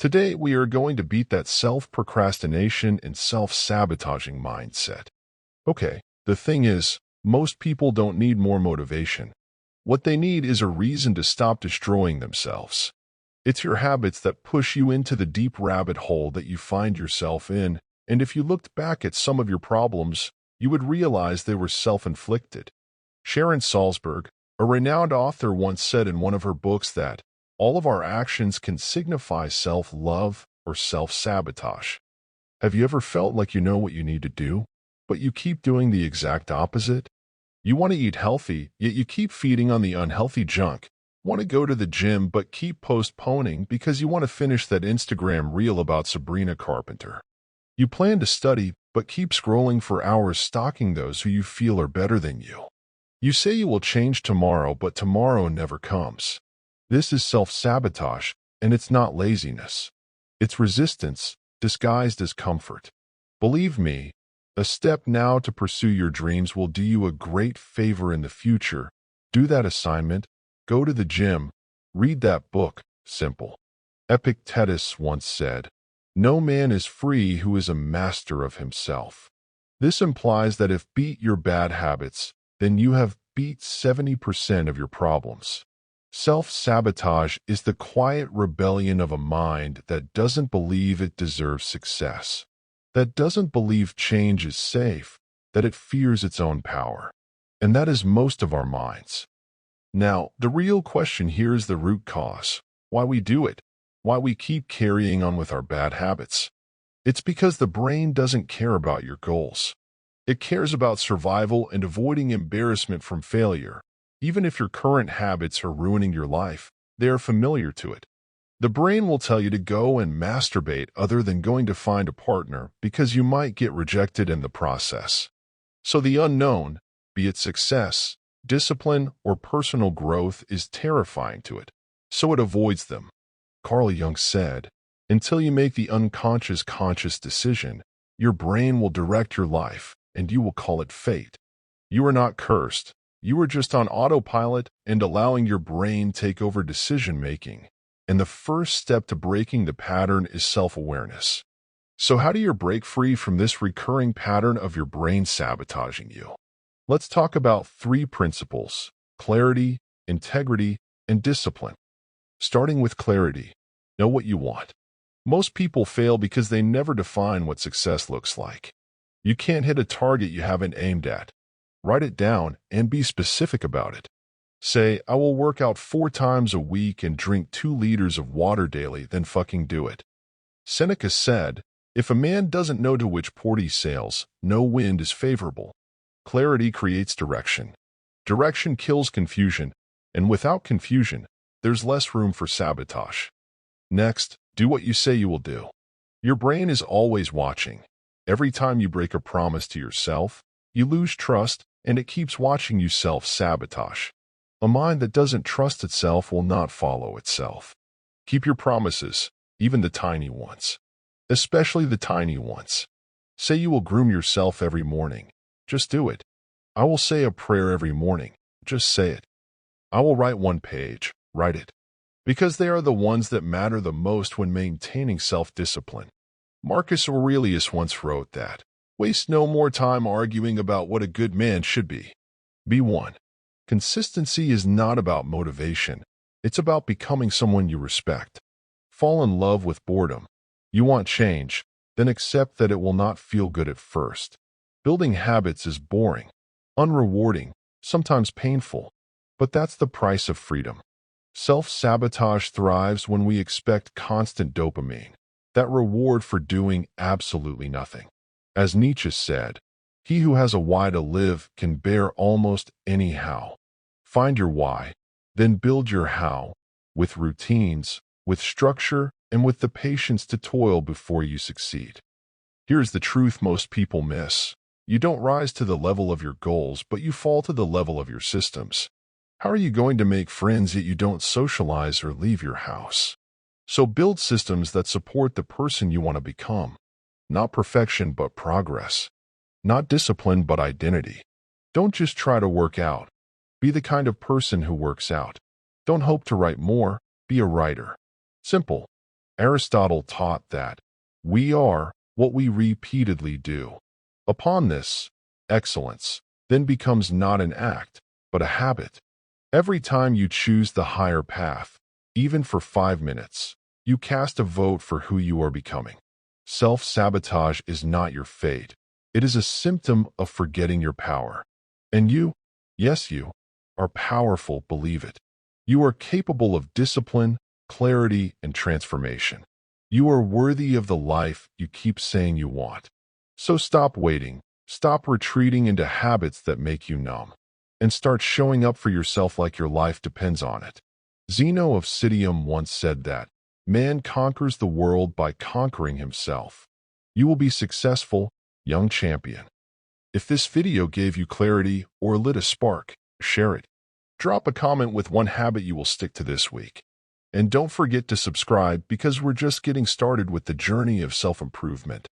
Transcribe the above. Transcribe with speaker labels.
Speaker 1: Today, we are going to beat that self-procrastination and self-sabotaging mindset. Okay, the thing is, most people don't need more motivation. What they need is a reason to stop destroying themselves. It's your habits that push you into the deep rabbit hole that you find yourself in, and if you looked back at some of your problems, you would realize they were self-inflicted. Sharon Salzberg, a renowned author, once said in one of her books that all of our actions can signify self-love or self-sabotage. Have you ever felt like you know what you need to do, but you keep doing the exact opposite? You want to eat healthy, yet you keep feeding on the unhealthy junk. Want to go to the gym, but keep postponing because you want to finish that Instagram reel about Sabrina Carpenter. You plan to study, but keep scrolling for hours stalking those who you feel are better than you. You say you will change tomorrow, but tomorrow never comes. This is self-sabotage, and it's not laziness. It's resistance, disguised as comfort. Believe me, a step now to pursue your dreams will do you a great favor in the future. Do that assignment, go to the gym, read that book, simple. Epictetus once said, "No man is free who is a master of himself." This implies that if beat your bad habits, then you have beat 70% of your problems. Self-sabotage is the quiet rebellion of a mind that doesn't believe it deserves success, that doesn't believe change is safe, that it fears its own power. And that is most of our minds. Now, the real question here is the root cause, why we do it, why we keep carrying on with our bad habits. It's because the brain doesn't care about your goals. It cares about survival and avoiding embarrassment from failure. Even if your current habits are ruining your life, they are familiar to it. The brain will tell you to go and masturbate other than going to find a partner because you might get rejected in the process. So the unknown, be it success, discipline, or personal growth, is terrifying to it. So it avoids them. Carl Jung said, "Until you make the unconscious conscious decision, your brain will direct your life, and you will call it fate. You are not cursed. You are just on autopilot and allowing your brain take over decision-making. And the first step to breaking the pattern is self-awareness. So how do you break free from this recurring pattern of your brain sabotaging you? Let's talk about 3 principles: clarity, integrity, and discipline. Starting with clarity, know what you want. Most people fail because they never define what success looks like. You can't hit a target you haven't aimed at. Write it down and be specific about it. Say, "I will work out 4 times a week and drink 2 liters of water daily," then fucking do it. Seneca said, "If a man doesn't know to which port he sails, no wind is favorable." Clarity creates direction. Direction kills confusion, and without confusion, there's less room for sabotage. Next, do what you say you will do. Your brain is always watching. Every time you break a promise to yourself, you lose trust, and it keeps watching you self-sabotage. A mind that doesn't trust itself will not follow itself. Keep your promises, even the tiny ones. Especially the tiny ones. Say you will groom yourself every morning. Just do it. I will say a prayer every morning. Just say it. I will write 1 page. Write it. Because they are the ones that matter the most when maintaining self-discipline. Marcus Aurelius once wrote that, "Waste no more time arguing about what a good man should be. Be one." Consistency is not about motivation. It's about becoming someone you respect. Fall in love with boredom. You want change, then accept that it will not feel good at first. Building habits is boring, unrewarding, sometimes painful, but that's the price of freedom. Self-sabotage thrives when we expect constant dopamine, that reward for doing absolutely nothing. As Nietzsche said, "He who has a why to live can bear almost any how." Find your why, then build your how, with routines, with structure, and with the patience to toil before you succeed. Here's the truth most people miss. You don't rise to the level of your goals, but you fall to the level of your systems. How are you going to make friends yet you don't socialize or leave your house? So build systems that support the person you want to become. Not perfection, but progress. Not discipline, but identity. Don't just try to work out. Be the kind of person who works out. Don't hope to write more. Be a writer. Simple. Aristotle taught that we are what we repeatedly do. Upon this, excellence then becomes not an act, but a habit. Every time you choose the higher path, even for 5 minutes, you cast a vote for who you are becoming. Self-sabotage is not your fate. It is a symptom of forgetting your power. And you, yes you, are powerful, believe it. You are capable of discipline, clarity, and transformation. You are worthy of the life you keep saying you want. So stop waiting, stop retreating into habits that make you numb, and start showing up for yourself like your life depends on it. Zeno of Citium once said that man conquers the world by conquering himself. You will be successful, young champion. If this video gave you clarity or lit a spark, share it. Drop a comment with one habit you will stick to this week. And don't forget to subscribe because we're just getting started with the journey of self-improvement.